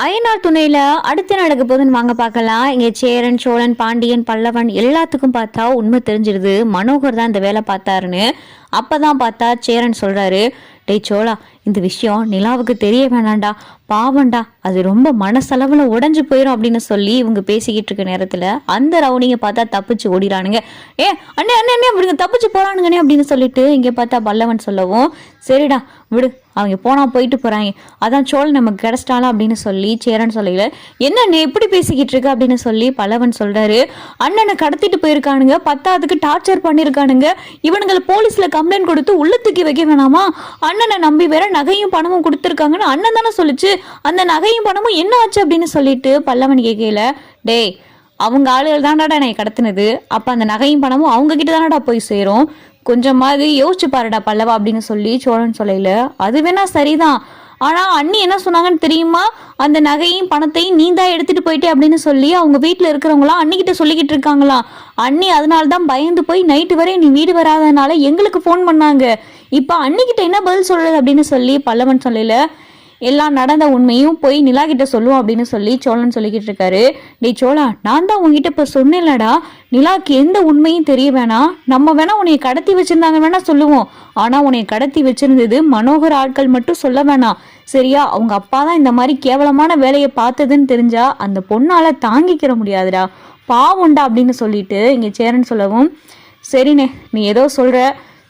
அய்யனார் துணையில அடுத்து நடக்க போதுன்னு வாங்க பார்க்கலாம். இங்க சேரன், சோழன், பாண்டியன், பல்லவன் எல்லாத்துக்கும் பார்த்தா உண்மை தெரிஞ்சிருது. மனோகர் தான் இந்த வேலை பார்த்தாருன்னு. அப்பதான் பார்த்தா சேரன் சொல்றாரு, டேய் சோழா, இந்த விஷயம் நிலாவுக்கு தெரிய வேணாண்டா, பாவண்டா, அது ரொம்ப மனசளவுல உடஞ்சு போயிடும் அப்படின்னு சொல்லி இவங்க பேசிக்கிட்டு இருக்க நேரத்துல அந்த ரவுனிங்க பார்த்தா தப்பிச்சு ஓடிறானுங்க. அண்ணே அண்ணே அண்ணே அப்படிங்க தப்பிச்சு போறானுங்கண்ணே அப்படின்னு சொல்லிட்டு இங்க பார்த்தா பல்லவன் சொல்லவும், சரிடா விடு, அவங்க போனா போயிட்டு போறாங்க, அதான் சோழன் நமக்கு கிடைச்சிட்டாலும் அப்படின்னு சொல்லி சேரன் சொல்லல. என்ன எப்படி பேசிக்கிட்டு இருக்க அப்படின்னு சொல்லி பல்லவன் சொல்றாரு, அண்ணனை கடத்திட்டு போயிருக்கானுங்க, பத்தாவதுக்கு டார்ச்சர் பண்ணிருக்கானுங்க, இவனுங்களை போலீஸ்ல கம்ப்ளைண்ட் கொடுத்து உள்ள தூக்கி வைக்க வேணாமா, அண்ணனை நம்பி வேற நகையும் பணமும் கொடுத்துருக்காங்கன்னு அண்ணன் தானே சொல்லிச்சு, அந்த நகையும் பணமும் என்ன ஆச்சு அப்படின்னு சொல்லிட்டு பல்லவன் கேட்கல. டேய், அவங்க ஆளுகள் தான்டாடா என்னை கடத்தினது, அப்ப அந்த நகையும் பணமும் அவங்க கிட்ட தானடா போய் சேரும், கொஞ்சமாவது யோசிச்சு பாருடா பல்லவா அப்படின்னு சொல்லி சோழன் சொல்லல. அது வேணா சரிதான், ஆனா அண்ணி என்ன சொன்னாங்கன்னு தெரியுமா, அந்த நகையும் பணத்தையும் நீ தான் எடுத்துட்டு போயிட்டே அப்படின்னு சொல்லி அவங்க வீட்டுல இருக்கிறவங்களாம் அண்ணிக்கிட்ட சொல்லிக்கிட்டு இருக்காங்களாம். அண்ணி அதனாலதான் பயந்து போய் நைட்டு வரை நீ வீடு வராதனால எங்களுக்கு போன் பண்ணாங்க, இப்ப அண்ணிக்கிட்ட என்ன பதில் சொல்றது அப்படின்னு சொல்லி பல்லவன் சொல்லல. எல்லாம் நடந்த உண்மையும் போய் நிலா கிட்ட சொல்லுவோம் அப்படின்னு சொல்லி சோழன் சொல்லிக்கிட்டு இருக்காரு. டேய் சோழா, நான் தான் உங்ககிட்ட இப்ப சொன்னேன்லடா, நிலாக்கு எந்த உண்மையும் தெரிய வேணாம், நம்ம வேணா உன்னை கடத்தி வச்சிருந்தாங்க வேணா சொல்லுவோம், ஆனா உன்னை கடத்தி வச்சிருந்தது மனோகர் ஆட்கள் மட்டும் சொல்ல வேணாம், சரியா? அவங்க அப்பா தான் இந்த மாதிரி கேவலமான வேலையை பார்த்ததுன்னு தெரிஞ்சா அந்த பொண்ணால தாங்கிக்கிற முடியாதுடா, பாவம்டா அப்படின்னு சொல்லிட்டு இங்க சேரன் சொல்லவும், சரிண்ணே நீ ஏதோ சொல்ற,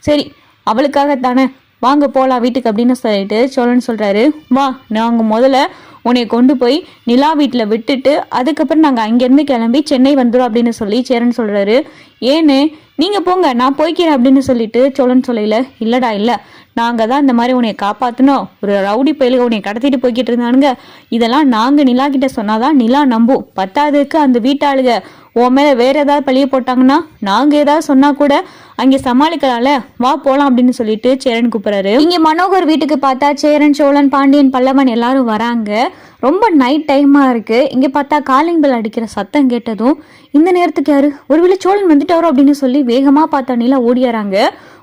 சரி அவளுக்காகத்தானே, வாங்க போகலாம் வீட்டுக்கு அப்படின்னு சொல்லிட்டு சோழன் சொல்கிறாரு. வா, நாங்கள் முதல்ல உன்னை கொண்டு போய் நிலா வீட்டில் விட்டுட்டு அதுக்கப்புறம் நாங்கள் அங்கேருந்து கிளம்பி சென்னை வந்துடும் அப்படின்னு சொல்லி சேரன் சொல்கிறாரு. ஏன்னு நீங்கள் போங்க, நான் போய்க்கிறேன் அப்படின்னு சொல்லிட்டு சோழன் சொல்லல. இல்லைடா இல்லை, நாங்கள் தான் இந்த மாதிரி உன்னை காப்பாற்றணும், ஒரு ரவுடி பயிலுக உன்னை கடத்திட்டு போய்கிட்டு இருந்தானுங்க, இதெல்லாம் நாங்கள் நிலா கிட்ட சொன்னாதான் நிலா நம்பும், பத்தாவதுக்கு அந்த வீட்டாளுக உன் மேலே வேற ஏதாவது பழிய போட்டாங்கன்னா நாங்கள் ஏதாவது சொன்னா கூட அங்கே சமாளிக்கலாம்ல, வா போலாம் அப்படின்னு சொல்லிட்டு சேரன் கூப்பிடுறாரு. இங்க மனோகர் வீட்டுக்கு பார்த்தா சேரன், சோழன், பாண்டியன், பல்லவன் எல்லாரும் வராங்க. ரொம்ப நைட் டைமா இருக்கு. இங்க பார்த்தா காலிங் பெல் அடிக்கிற சத்தம் கேட்டதும் இந்த நேரத்துக்கு யாரு, ஒருவேளை சோழன் வந்துட்டாரோ அப்படின்னு சொல்லி வேகமா பார்த்தா நிலா ஓடியாராங்க.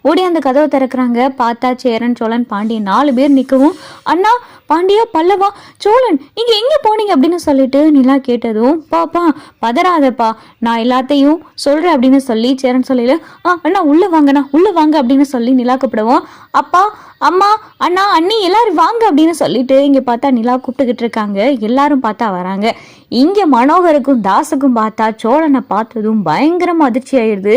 ஓடி அந்த கதவை திறக்கிறாங்க. பார்த்தா சேரன், சோழன், பாண்டியன் 4 பேர் நிற்கவும், அண்ணா, பாண்டியா, பல்லவா, சோழன், நீங்க எங்க போனீங்க அப்படின்னு சொல்லிட்டு நிலா கேட்டதும், பாப்பா பதறாதப்பா, நான் எல்லாத்தையும் சொல்றேன் அப்படின்னு சொல்லி சேரன் சொல்லல. அண்ணா உள்ள வாங்கண்ணா, உள்ள வாங்க அப்படின்னு சொல்லி நிலா கூப்பிடுவோம். அப்பா, அம்மா, அண்ணா, அண்ணி எல்லாரும் வாங்க அப்படின்னு சொல்லிட்டு இங்க பார்த்தா நிலா கூப்பிட்டுக்கிட்டு இருக்காங்க. எல்லாரும் பார்த்தா வராங்க. இங்க மனோகருக்கும் தாசுக்கும் பார்த்தா சோழனை பார்த்ததும் பயங்கரமா அதிர்ச்சி ஆயிடுது.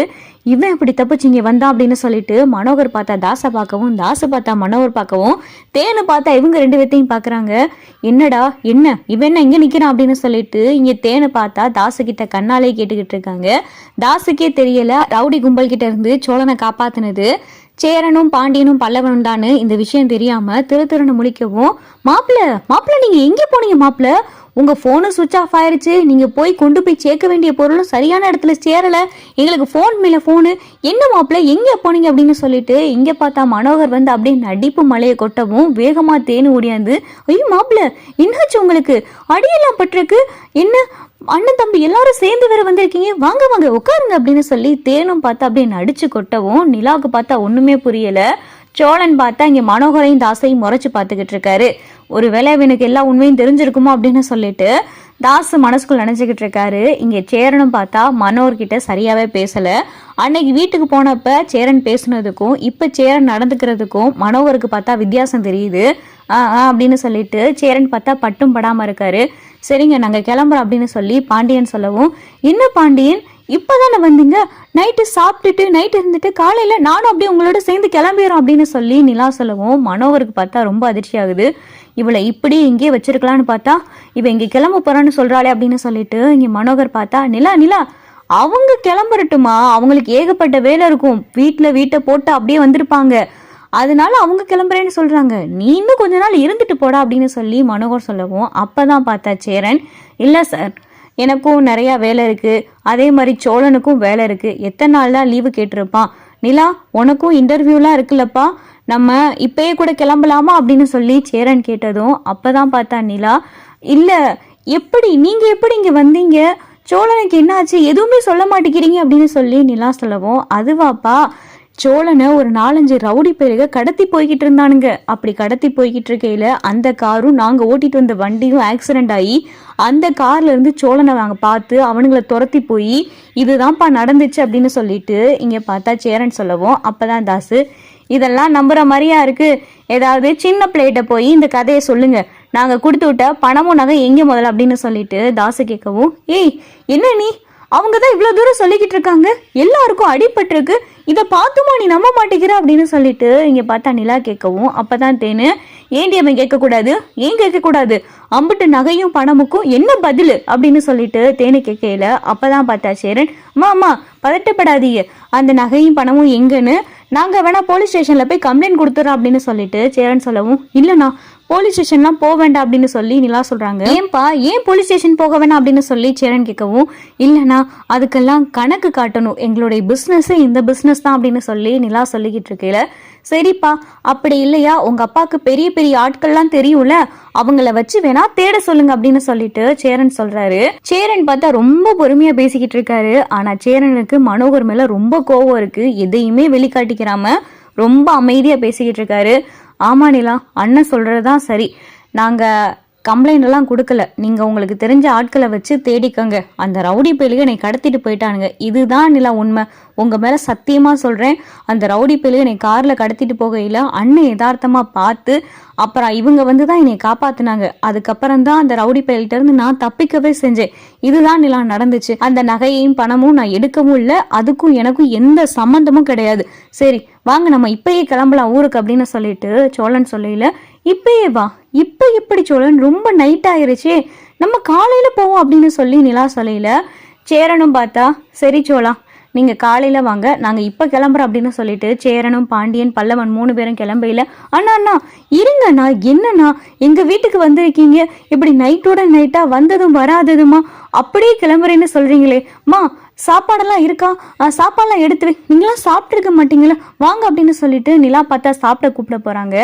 இவன் இப்படி தப்பிச்சு இங்க வந்தான் அப்படின்னு சொல்லிட்டு மனோகர் பார்த்தா தாசை பார்க்கவும், தாசு பார்த்தா மனோகர் பார்க்கவும், தேனு பார்த்தா இவங்க 2 பேர்த்தையும் பாக்குறாங்க. என்னடா என்ன இவன் என்ன இங்க நிக்கிறான் அப்படின்னு சொல்லிட்டு இங்க தேனு பார்த்தா தாசு கிட்ட கண்ணாலே கேட்டுக்கிட்டு இருக்காங்க. தாசுக்கே தெரியல ரவுடி கும்பல் கிட்ட இருந்து சோழனை காப்பாத்தினது சேரனும் பாண்டியனும் பல்லவனும் தானு இந்த விஷயம் தெரியாம திருன்னு முழிக்கவும், மாப்பிள்ள நீங்க எங்க போனீங்க மாப்பிள்ள, உங்க போனு சுவிட்ச் ஆஃப் ஆயிருச்சு, நீங்க போய் கொண்டு போய் சேர்க்க வேண்டிய பொருளும் சரியான இடத்துல சேரல, எங்களுக்கு போன் மேல போனு, என்ன மாப்பிள்ள எங்க போனீங்க அப்படின்னு சொல்லிட்டு இங்க பார்த்தா மனோகர் வந்து அப்படியே நடிப்பு மலையை கொட்டவும் வேகமா தேனு ஓடியாந்து, ஐயோ மாப்பிள்ள என்னாச்சு உங்களுக்கு, அடியெல்லாம் பட்டிருக்கு, என்ன அண்ணன் தம்பி எல்லாரும் சேர்ந்து வேற வந்திருக்கீங்க, வாங்க வாங்க உட்காருங்க அப்படின்னு சொல்லி தேனும் பார்த்தா அப்படியே நடிச்சு கொட்டவும் நிலாவுக்கு பார்த்தா ஒண்ணுமே புரியல. சோழன் பார்த்தா இங்க மனோகரையும் தாசையும் முறைச்சு பார்த்துக்கிட்டு இருக்காரு. ஒருவேளை இவனுக்கு எல்லா உண்மையும் தெரிஞ்சிருக்குமோ அப்படின்னு சொல்லிட்டு தாசு மனசுக்குள் நினைச்சுக்கிட்டு இருக்காரு. இங்க சேரனும் பார்த்தா மனோர்கிட்ட சரியாவே பேசல. அன்னைக்கு வீட்டுக்கு போனப்ப சேரன் பேசுனதுக்கும் இப்ப சேரன் நடந்துக்கிறதுக்கும் மனோகருக்கு பார்த்தா வித்தியாசம் தெரியுது. அப்படின்னு சொல்லிட்டு சேரன் பார்த்தா பட்டும் படாம இருக்காரு. சரிங்க நாங்க கிளம்புறோம் அப்படின்னு சொல்லி பாண்டியன் சொல்லவும், என்ன பாண்டியன் இப்பதானே வந்தீங்க, நைட்டு சாப்பிட்டுட்டு நைட்டு இருந்துட்டு காலையில நானும் அப்படியே உங்களோட சேர்ந்து கிளம்பிடுறோம் அப்படின்னு சொல்லி நிலா சொல்லவும் மனோகருக்கு பார்த்தா ரொம்ப அதிர்ச்சி ஆகுது. இவளை இப்படி இங்கே வச்சிருக்கலான்னு பார்த்தா இவ இங்க கிளம்ப போறான்னு சொல்றாளே அப்படின்னு சொல்லிட்டு இங்க மனோகர் பார்த்தா, நிலா அவங்க கிளம்புறட்டுமா, அவங்களுக்கு ஏகப்பட்ட வேலை இருக்கும், வீட்டை போட்டு அப்படியே வந்திருப்பாங்க, அதனால அவங்க கிளம்புறேன்னு சொல்றாங்க, நீ இன்னும் கொஞ்ச நாள் இருந்துட்டு போடா அப்படின்னு சொல்லி மனோகர் சொல்லவும், அப்பதான் பார்த்தா சேரன், இல்ல சார் எனக்கும் நிறைய வேலை இருக்கு, அதே மாதிரி சோழனுக்கும் வேலை இருக்கு, எத்தனை நாள் தான் லீவு கேட்டிருப்பான், நிலா உனக்கும் இன்டர்வியூலாம் இருக்குல்லப்பா, நம்ம இப்பயே கூட கிளம்பலாமா அப்படின்னு சொல்லி சேரன் கேட்டதும் அப்பதான் பார்த்தா நிலா, இல்ல நீங்க எப்படி இங்க வந்தீங்க, சோழனுக்கு என்னாச்சு எதுவுமே சொல்ல மாட்டேங்கிறீங்க அப்படின்னு சொல்லி நிலா சொல்லவும், அதுவாப்பா சோழனை ஒரு 4-5 ரவுடி பேருக கடத்தி போய்கிட்டு இருந்தானுங்க. அப்படி கடத்தி போய்கிட்டு இருக்கையில அந்த காரும் நாங்க ஓட்டிட்டு வந்த வண்டியும் ஆக்சிடென்ட் ஆகி அந்த கார்ல இருந்து சோழனை நாங்க பார்த்து அவனுங்களை துரத்தி போய் இதுதான்ப்பா நடந்துச்சு அப்படின்னு சொல்லிட்டு இங்க பார்த்தா சேரன் சொல்லவும் அப்பதான் தாசு, இதெல்லாம் நம்புற மாதிரியா இருக்கு, ஏதாவது சின்ன பிளேட்டை போய் இந்த கதையை சொல்லுங்க, நாங்க கொடுத்து விட்ட பணமும் நகை எங்க முதல்ல அப்படின்னு சொல்லிட்டு தாசு கேட்கவும், ஏய் என்ன நீ, அவங்க தான் இவ்வளவு தூரம் சொல்லிக்கிட்டு இருக்காங்க, எல்லாருக்கும் அடிபட்டிருக்கு, இதை பார்த்துமா நீ நம்ப மாட்டேங்கிற அப்படின்னு சொல்லிட்டு இங்க பார்த்தா நிலா கேட்கவும் அப்பதான் தேனு, ஏண்டி அவன் கேட்கக்கூடாது, ஏன் கேட்கக்கூடாது, அம்பிட்டு நகையும் பணமுக்கும் என்ன பதில் அப்படின்னு சொல்லிட்டு தேனு கேட்கல. அப்பதான் பார்த்தா சேரன், அம்மா பதட்டப்படாதீங்க, அந்த நகையும் பணமும் எங்கன்னு நாங்க வேணா போலீஸ் ஸ்டேஷன்ல போய் கம்ப்ளைண்ட் கொடுத்துறோம் அப்படின்னு சொல்லிட்டு சேரன் சொல்லவும், இல்லைண்ணா போலீஸ் ஸ்டேஷன்லாம் போக வேண்டாம் அப்படின்னு சொல்லி நிலா சொல்றாங்க. ஏன்பா ஏன் போலீஸ் ஸ்டேஷன் போக வேணாம் அப்படின்னு சொல்லி சேரன் கேட்கவும், இல்லைண்ணா அதுக்கெல்லாம் கணக்கு காட்டணும், எங்களுடைய பிஸ்னஸ் இந்த பிஸ்னஸ் தான் அப்படின்னு சொல்லி நிலா சொல்லிக்கிட்டு இருக்கையில, சரிப்பா அப்படி இல்லையா உங்க அப்பாவுக்கு பெரிய பெரிய ஆட்கள்லாம் தெரியும்ல, அவங்கள வச்சு வேணா தேட சொல்லுங்க அப்படின்னு சொல்லிட்டு சேரன் சொல்றாரு. சேரன் பார்த்தா ரொம்ப பொறுமையா பேசிக்கிட்டு இருக்காரு. ஆனா சேரனுக்கு மனோகர் மேல ரொம்ப கோவம் இருக்கு. எதையுமே வெளிக்காட்டிக்கிறாம ரொம்ப அமைதியா பேசிக்கிட்டு இருக்காரு. ஆமா நிலா, அண்ணன் சொல்றதுதான் சரி, நாங்க கம்ப்ளைண்ட் எல்லாம் கொடுக்கல, நீங்க உங்களுக்கு தெரிஞ்ச ஆட்களை வச்சு தேடிக்கங்க, அந்த ரவுடி பேலுக என்னை கடத்திட்டு போயிட்டானுங்க, இதுதான் நிலா உண்மை, உங்க மேல சத்தியமா சொல்றேன், அந்த ரவுடி பேலுக என்னை கார்ல கடத்திட்டு போகையில அண்ணன் யதார்த்தமா பார்த்து அப்புறம் இவங்க தான் என்னை காப்பாத்தினாங்க, அதுக்கப்புறம் தான் அந்த ரவுடி பேல்கிட்ட இருந்து நான் தப்பிக்கவே செஞ்சேன், இதுதான் நிலா நடந்துச்சு, அந்த நகையையும் பணமும் நான் எடுக்கவும் இல்லை, அதுக்கும் எனக்கும் எந்த சம்பந்தமும் கிடையாது, சரி வாங்க நம்ம இப்பயே கிளம்பலாம் ஊருக்கு அப்படின்னு சொல்லிட்டு சோழன் சொல்லையில, இப்பயே வா, இப்ப எப்படி சோழன், ரொம்ப நைட் ஆயிருச்சே, நம்ம காலையில போவோம் அப்படின்னு சொல்லி நிலா சொல்லையில சேரனும் பார்த்தா, சரி சோழா நீங்க காலையில வாங்க, நாங்க இப்ப கிளம்புறோம் அப்படின்னு சொல்லிட்டு சேரனும் பாண்டியன் பல்லவன் 3 பேரும் கிளம்பையில, அண்ணா இருங்கண்ணா, என்னண்ணா எங்க வீட்டுக்கு வந்திருக்கீங்க, இப்படி நைட்டோட நைட்டா வந்ததும் வராததுமா அப்படியே கிளம்புறேன்னு சொல்றீங்களே, மா சாப்பாடெல்லாம் இருக்கா, சாப்பாடெல்லாம் எடுத்து வை, நீங்களாம் சாப்பிட்டு இருக்க மாட்டீங்களா, வாங்க அப்படின்னு சொல்லிட்டு நிலா பார்த்தா சாப்பிட கூப்பிட போறாங்க.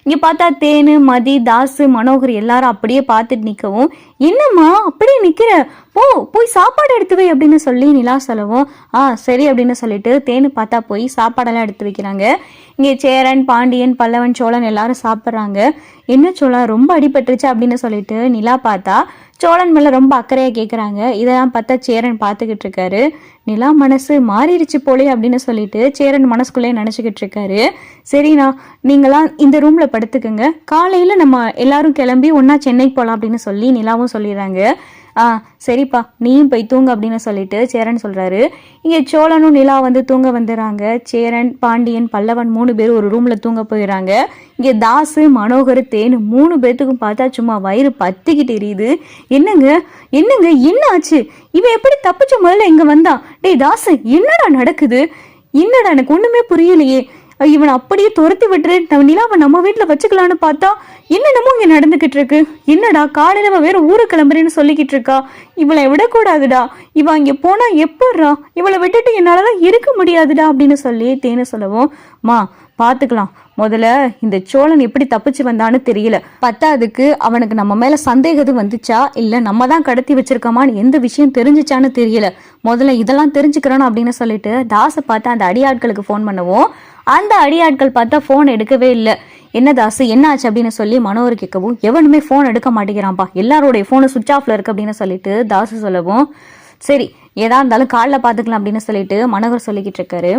இங்க பார்த்தா தேனு மதி தாசு மனோகர் எல்லாரும் அப்படியே பார்த்துட்டு நிக்கவும், என்னம்மா அப்படியே நிக்கிற, போய் சாப்பாடு எடுத்து வை அப்படின்னு சொல்லி நிலா சொல்லவும், சரி அப்படின்னு சொல்லிட்டு தேனு பார்த்தா போய் சாப்பாடெல்லாம் எடுத்து வைக்கிறாங்க. இங்கே சேரன் பாண்டியன் பல்லவன் சோழன் எல்லாரும் சாப்பிட்றாங்க. என்ன சோழா ரொம்ப அடிபட்டுருச்சு அப்படின்னு சொல்லிட்டு நிலா பார்த்தா சோழன் மேல ரொம்ப அக்கறையா கேட்குறாங்க. இதெல்லாம் பார்த்தா சேரன் பார்த்துக்கிட்டு இருக்காரு. நிலா மனசு மாறிடுச்சு போலே அப்படின்னு சொல்லிட்டு சேரன் மனசுக்குள்ளே நினச்சிக்கிட்டு இருக்காரு. சரிண்ணா நீங்களாம் இந்த ரூம்ல படுத்துக்குங்க, காலையில நம்ம எல்லாரும் கிளம்பி ஒன்னா சென்னைக்கு போகலாம் அப்படின்னு சொல்லி நிலாவும் சொல்லிடுறாங்க. சரிப்பா நீயும் போய் தூங்க அப்படின்னு சொல்லிட்டு சேரன் சொல்றாரு. இங்க சோழனும் நிலா தூங்க வந்துடுறாங்க. சேரன் பாண்டியன் பல்லவன் 3 பேர் ஒரு ரூம்ல தூங்க போயிடுறாங்க. இங்க தாசு மனோகர் தேனு 3 பேர்த்துக்கும் பார்த்தா சும்மா வயிறு பத்திக்கிட்டு எரியுது. என்னங்க என்ன ஆச்சு, இவன் எப்படி தப்பிச்ச முதல்ல இங்க வந்தான், டேய் தாசு என்னடா நடக்குது, என்னடா எனக்கு ஒண்ணுமே புரியலையே, இவனை அப்படியே துரத்தி விட்டுரு, நம்ம நிலாவை நம்ம வீட்டுல வச்சுக்கலான்னு பார்த்தா என்னென்னமோ இங்க நடந்துகிட்டு இருக்கு, என்னடா காலையில வேற ஊருக்கு கிளம்புறேன்னு சொல்லிக்கிட்டு இருக்கா, இவளை விடக்கூடாதுடா, இவ இங்க போனா எப்பட்றா, இவளை விட்டுட்டு என்னாலதான் இருக்க முடியாதுடா அப்படின்னு சொல்லி தேனு சொல்லவும், மா பாத்துக்கலாம், முதல்ல இந்த சோழன் எப்படி தப்பிச்சு வந்தான்னு தெரியல, பத்தாதுக்கு அவனுக்கு நம்ம மேல சந்தேகம் வந்துச்சா இல்ல நம்ம தான் கடத்தி வச்சிருக்கோமான்னு எந்த விஷயம் தெரிஞ்சிச்சான்னு தெரியல, முதல்ல இதெல்லாம் தெரிஞ்சுக்கிறோம் அப்படின்னு சொல்லிட்டு தாசை பார்த்து அந்த அடியாட்களுக்கு ஃபோன் பண்ணவும் அந்த அடியாட்கள் பார்த்தா ஃபோன் எடுக்கவே இல்லை. என்ன தாசு என்ன ஆச்சு அப்படின்னு சொல்லி மனோகர் கேட்கவும், எவனுமே ஃபோன் எடுக்க மாட்டேங்கிறான்ப்பா, எல்லாரோடைய ஃபோனு சுவிட்ச் ஆஃப்ல இருக்கு அப்படின்னு சொல்லிட்டு தாசு சொல்லவும், சரி ஏதா இருந்தாலும் காலைல பார்த்துக்கலாம் அப்படின்னு சொல்லிட்டு மனோகர் சொல்லிக்கிட்டு இருக்காரு.